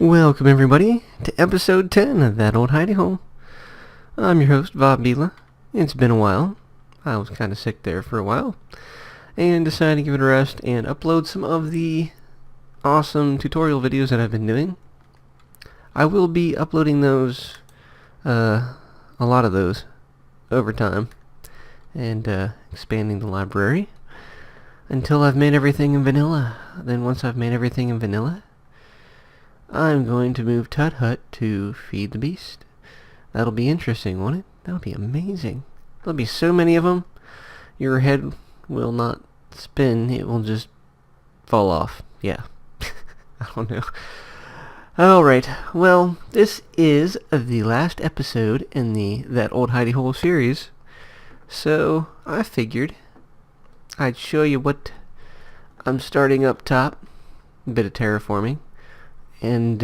Welcome everybody to episode 10 of That Old Hidey Hole. I'm your host, Bob Bila. It's been a while. I was kind of sick there for a while, and decided to give it a rest and upload some of the awesome tutorial videos that I've been doing. I will be uploading those, a lot of those, over time, and expanding the library until I've made everything in vanilla. Then once I've made everything in vanilla, I'm going to move Tut Hut to Feed the Beast. That'll be interesting, won't it? That'll be amazing. There'll be so many of them, your head will not spin, it will just fall off. Yeah. I don't know. Alright, well, this is the last episode in the That Old Hidey Hole series, so I figured I'd show you what I'm starting up top, a bit of terraforming, and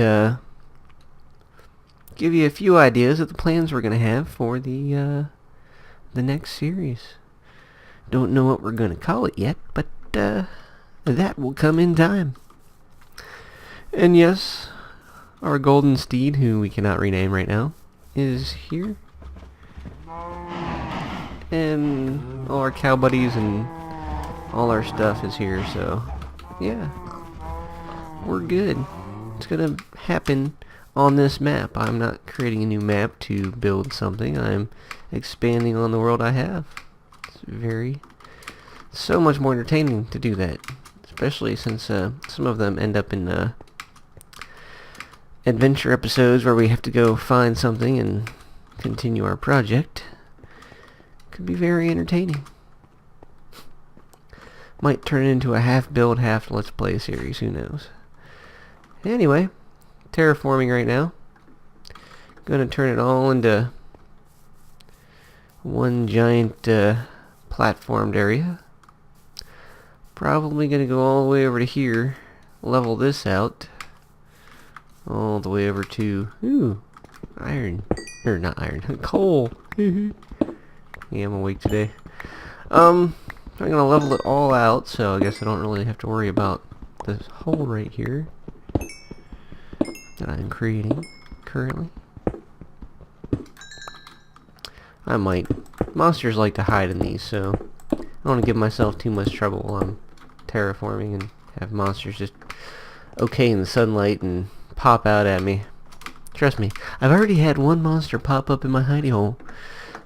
give you a few ideas of the plans we're going to have for the next series. Don't know what we're going to call it yet, but that will come in time. And yes, our golden steed, who we cannot rename right now, is here. And all our cow buddies and all our stuff is here, so yeah, we're good. It's gonna happen on this map. I'm not creating a new map to build something. I'm expanding on the world I have. It's so much more entertaining to do that, especially since some of them end up in adventure episodes where we have to go find something and continue our project. Could be very entertaining. Might turn into a half build, half let's play series, who knows. Anyway, terraforming right now. Gonna turn it all into one giant platformed area. Probably gonna go all the way over to here, level this out, all the way over to iron, or not iron, coal. Yeah, I'm awake today. I'm gonna level it all out, so I guess I don't really have to worry about this hole right here that I'm creating currently. I might. Monsters like to hide in these, so I don't want to give myself too much trouble while I'm terraforming and have monsters just okay in the sunlight and pop out at me. Trust me, I've already had one monster pop up in my hidey hole.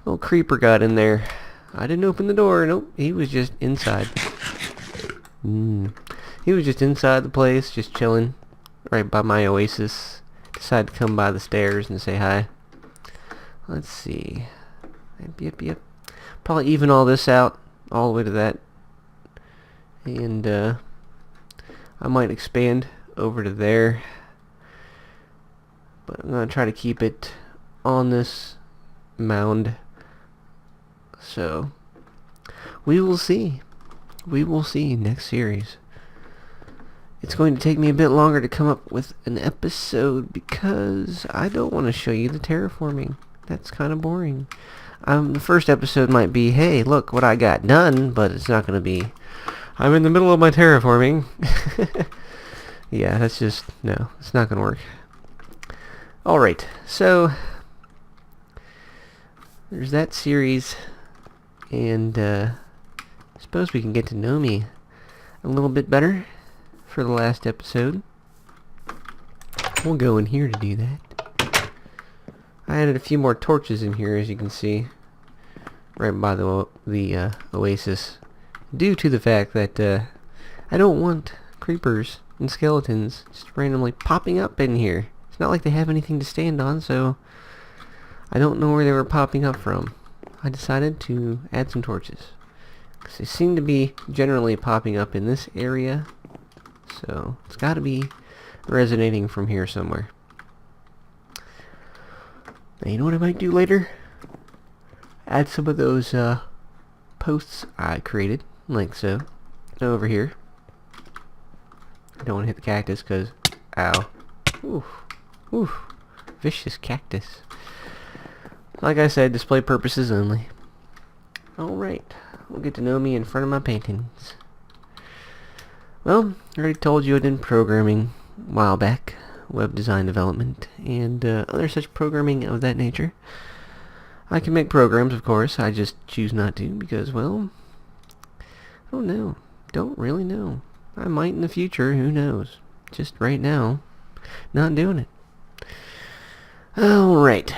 Little creeper got in there. I didn't open the door. Nope, he was just inside. He was just inside the place, just chilling right by my oasis. Decided to come by the stairs and say hi. Let's see. Yep. Probably even all this out all the way to that. And I might expand over to there. But I'm going to try to keep it on this mound. So, we will see. We will see next series. It's going to take me a bit longer to come up with an episode because I don't want to show you the terraforming. That's kind of boring. The first episode might be, hey, look what I got done, but it's not going to be, I'm in the middle of my terraforming. Yeah, that's just, no, it's not going to work. Alright, so there's that series, and I suppose we can get to know me a little bit better for the last episode. We'll go in here to do that. I added a few more torches in here, as you can see, right by the oasis, due to the fact that I don't want creepers and skeletons just randomly popping up in here. It's not like they have anything to stand on, so I don't know where they were popping up from. I decided to add some torches, because they seem to be generally popping up in this area, so it's got to be resonating from here somewhere. Now, you know what I might do later? Add some of those posts I created, like so, over here. I don't want to hit the cactus, because, ow. Oof. Vicious cactus. Like I said, display purposes only. Alright, we'll get to know me in front of my paintings. Well, I already told you I did programming a while back web design development and other such programming of that nature. I can make programs, of course. I just choose not to because, well, I don't know. Don't really know. I might in the future. Who knows? Just right now, not doing it. Alright.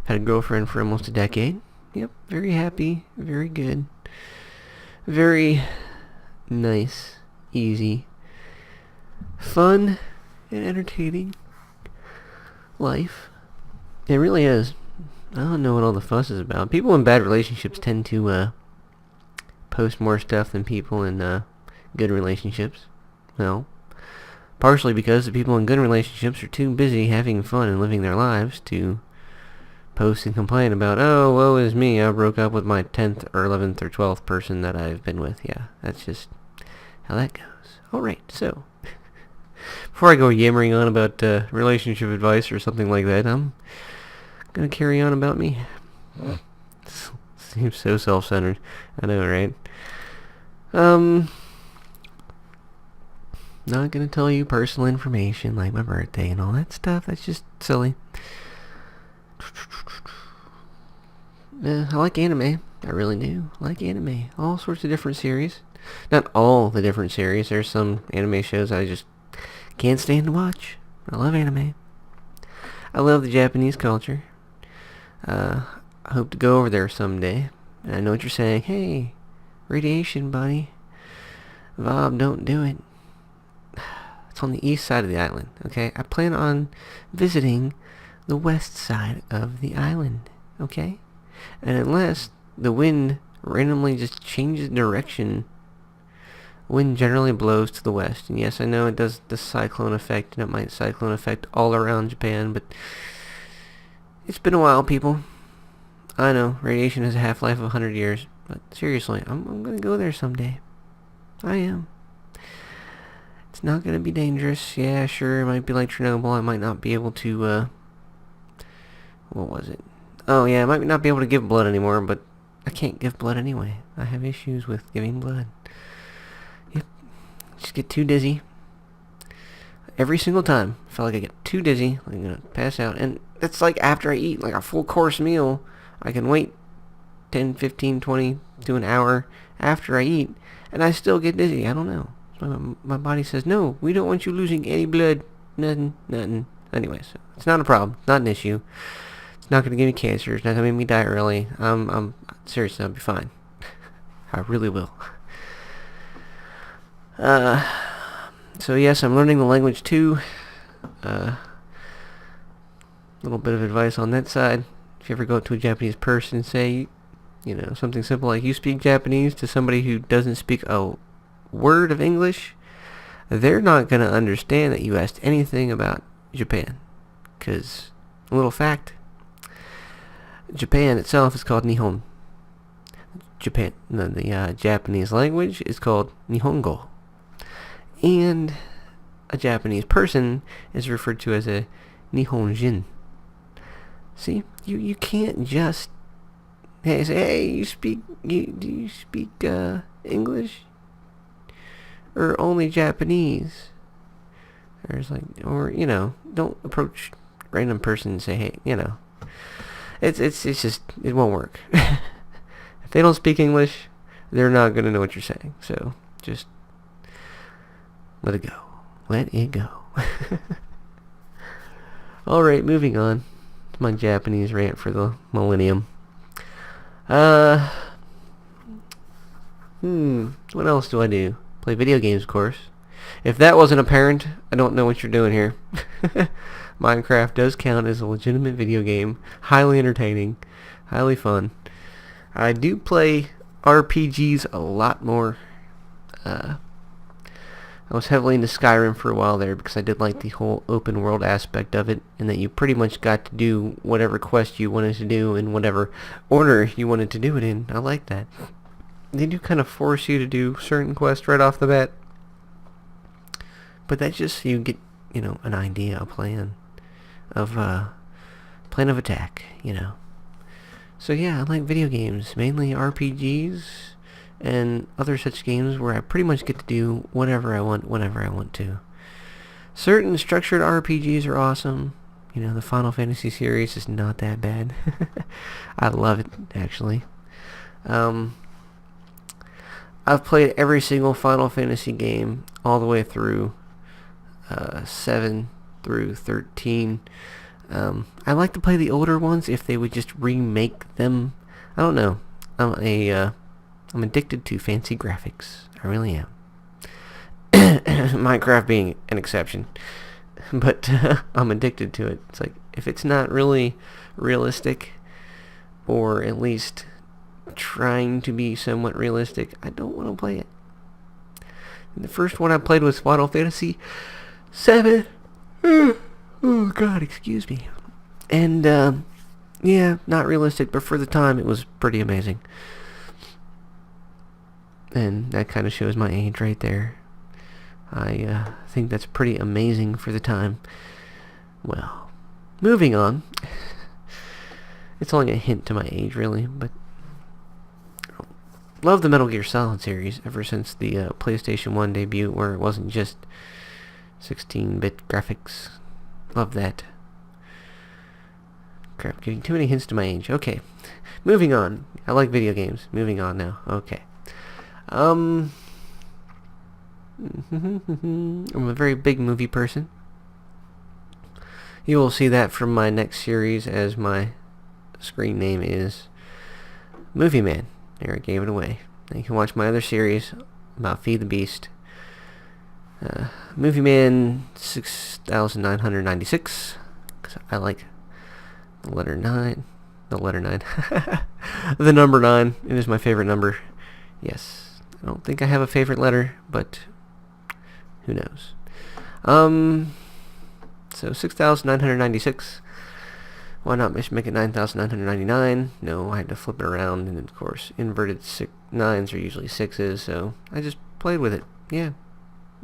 Had a girlfriend for almost a decade. Yep, very happy, very good. Very nice, easy, fun, and entertaining life. It really is. I don't know what all the fuss is about. People in bad relationships tend to post more stuff than people in good relationships. Well, partially because the people in good relationships are too busy having fun and living their lives to post and complain about, oh, woe is me, I broke up with my 10th or 11th or 12th person that I've been with. Yeah, that's just how that goes. Alright, so, before I go yammering on about relationship advice or something like that, I'm gonna carry on about me. Seems so self-centered. I know, right? Not gonna tell you personal information like my birthday and all that stuff. That's just silly. I like anime. I really do. I like anime. All sorts of different series. Not all the different series. There's some anime shows I just can't stand to watch. I love anime. I love the Japanese culture. I hope to go over there someday. And I know what you're saying. Hey, radiation, buddy. Bob, don't do it. It's on the east side of the island, okay? I plan on visiting the west side of the island, okay? And unless the wind randomly just changes direction, wind generally blows to the west. And yes, I know it does the cyclone effect, and it might cyclone effect all around Japan, but it's been a while, people. I know, radiation has a half-life of 100 years, but seriously, I'm gonna go there someday. I am. It's not gonna be dangerous. Yeah, sure, it might be like Chernobyl. I might not be able to, what was it? Oh, yeah, I might not be able to give blood anymore, but I can't give blood anyway. I have issues with giving blood. Yep. Just get too dizzy. Every single time. I feel like I get too dizzy. I'm gonna pass out. And it's like after I eat, like a full course meal, I can wait 10, 15, 20 to an hour after I eat, and I still get dizzy. I don't know. So my body says, no, we don't want you losing any blood. Nothing. Anyway, so it's not a problem. It's not an issue. It's not going to give me cancer. It's not going to make me die early. I'm seriously, I'll be fine. I really will. So yes, I'm learning the language too. Little bit of advice on that side. If you ever go up to a Japanese person and say, you know, something simple like, you speak Japanese, to somebody who doesn't speak a word of English, they're not going to understand that you asked anything about Japan. Because, a little fact, Japan itself is called Nihon. The Japanese language is called Nihongo. And a Japanese person is referred to as a Nihonjin. See, you can't just say, hey, do you speak English? Or only Japanese? Or, you know, don't approach random person and say, hey, you know. It's just, it won't work. If they don't speak English, they're not going to know what you're saying. So, just let it go. Let it go. Alright, moving on. It's my Japanese rant for the millennium. What else do I do? Play video games, of course. If that wasn't apparent, I don't know what you're doing here. Minecraft does count as a legitimate video game. Highly entertaining. Highly fun. I do play RPGs a lot more. I was heavily into Skyrim for a while there because I did like the whole open world aspect of it, and that you pretty much got to do whatever quest you wanted to do in whatever order you wanted to do it in. I like that. They do kind of force you to do certain quests right off the bat, but that's just so you get, you know, an idea, a plan of attack, you know. So yeah, I like video games, mainly RPGs and other such games where I pretty much get to do whatever I want whenever I want to. Certain structured RPGs are awesome. You know, the Final Fantasy series is not that bad. I love it, actually. Um, I've played every single Final Fantasy game all the way through 7 through 13. I like to play the older ones if they would just remake them. I don't know. I'm addicted to fancy graphics. I really am. Minecraft being an exception. But I'm addicted to it. It's like, if it's not really realistic, or at least trying to be somewhat realistic, I don't want to play it. And the first one I played was Final Fantasy 7. Oh god, excuse me. And yeah, not realistic, but for the time it was pretty amazing. And that kind of shows my age right there. I think that's pretty amazing for the time. Well, moving on. It's only a hint to my age, really, but love the Metal Gear Solid series ever since the PlayStation 1 debut, where it wasn't just 16-bit graphics. Love that. Crap, giving too many hints to my age. Okay, moving on. I like video games. Moving on now. Okay. I'm a very big movie person. You will see that from my next series, as my screen name is Movie Man. There, I gave it away. Now you can watch my other series about Feed the Beast. Movie Man 6996, because I like the letter 9. The letter 9. The number 9. It is my favorite number. Yes. I don't think I have a favorite letter, but who knows. So 6,996. Why not make it 9,999? No, I had to flip it around, and of course, inverted 9s are usually 6s, so I just played with it. Yeah.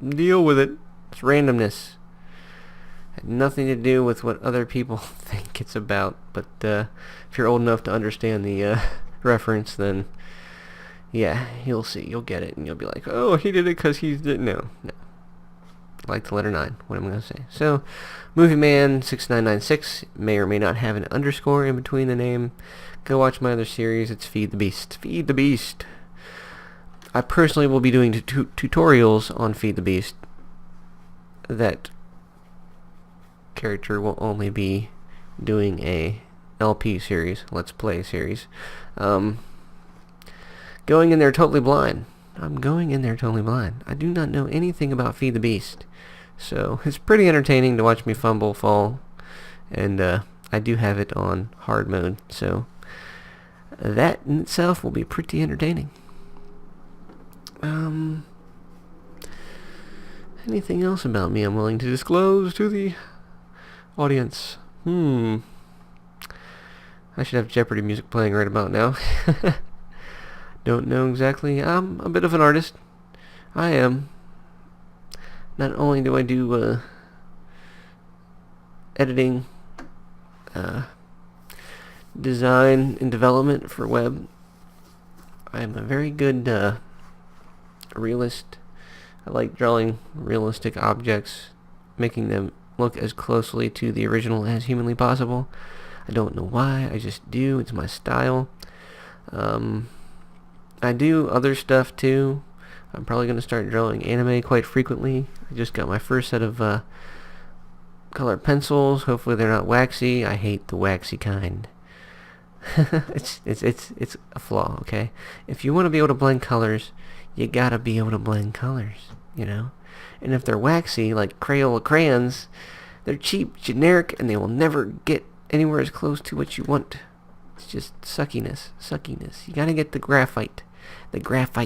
Deal with it. It's randomness. Had nothing to do with what other people think it's about, but if you're old enough to understand the reference, then yeah, you'll see. You'll get it, and you'll be like, oh, he did it because he didn't know. No. Like the letter 9. What am I going to say? So, Movie Man 6996 may or may not have an underscore in between the name. Go watch my other series. It's Feed the Beast. Feed the Beast. I personally will be doing tutorials on Feed the Beast. That character will only be doing a LP series, Let's Play series. Going in there totally blind. I'm going in there totally blind. I do not know anything about Feed the Beast. So, it's pretty entertaining to watch me fumble, fall, and I do have it on hard mode, so that in itself will be pretty entertaining. Anything else about me I'm willing to disclose to the audience? I should have Jeopardy music playing right about now. Don't know exactly. I'm a bit of an artist. I am. Not only do I do editing, design, and development for web, I'm a very good realist. I like drawing realistic objects, making them look as closely to the original as humanly possible. I don't know why, I just do. It's my style. I do other stuff too. I'm probably going to start drawing anime quite frequently. I just got my first set of colored pencils. Hopefully they're not waxy. I hate the waxy kind. It's a flaw, okay? If you want to be able to blend colors, you gotta be able to blend colors, you know? And if they're waxy, like Crayola crayons, they're cheap, generic, and they will never get anywhere as close to what you want. It's just suckiness. You gotta get the graphite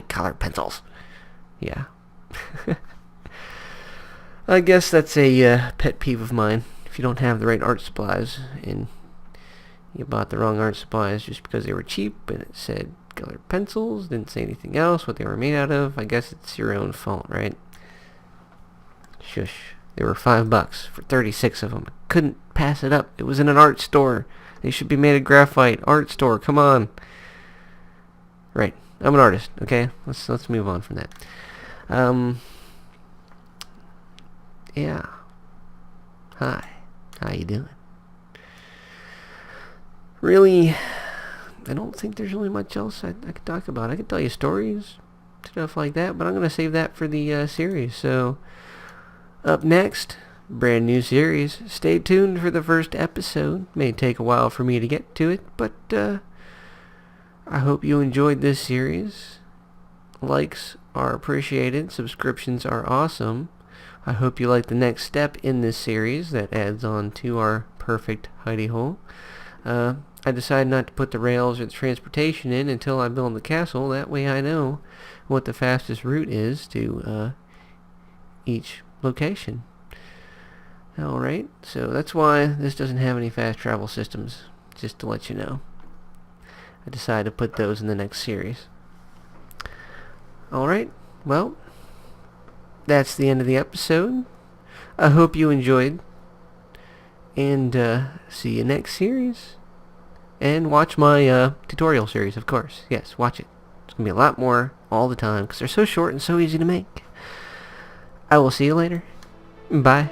colored pencils. Yeah. I guess that's a pet peeve of mine. If you don't have the right art supplies, and you bought the wrong art supplies just because they were cheap, and it said colored pencils, didn't say anything else, what they were made out of, I guess it's your own fault, right? Shush. They were $5 for 36 of them. I couldn't pass it up. It was in an art store. They should be made of graphite. Art store, come on. Right. I'm an artist, okay? Let's move on from that. Yeah. Hi. How you doing? Really, I don't think there's really much else I could talk about. I could tell you stories, stuff like that, but I'm going to save that for the series. So, up next, brand new series. Stay tuned for the first episode. May take a while for me to get to it, but I hope you enjoyed this series. Likes are appreciated. Subscriptions are awesome. I hope you like the next step in this series that adds on to our perfect hidey hole. I decided not to put the rails or the transportation in until I build the castle. That way I know what the fastest route is to each location. Alright, so that's why this doesn't have any fast travel systems, just to let you know. I decided to put those in the next series. Alright, well, that's the end of the episode. I hope you enjoyed, and see you next series. And watch my tutorial series, of course. Yes, watch it. It's going to be a lot more all the time, because they're so short and so easy to make. I will see you later. Bye.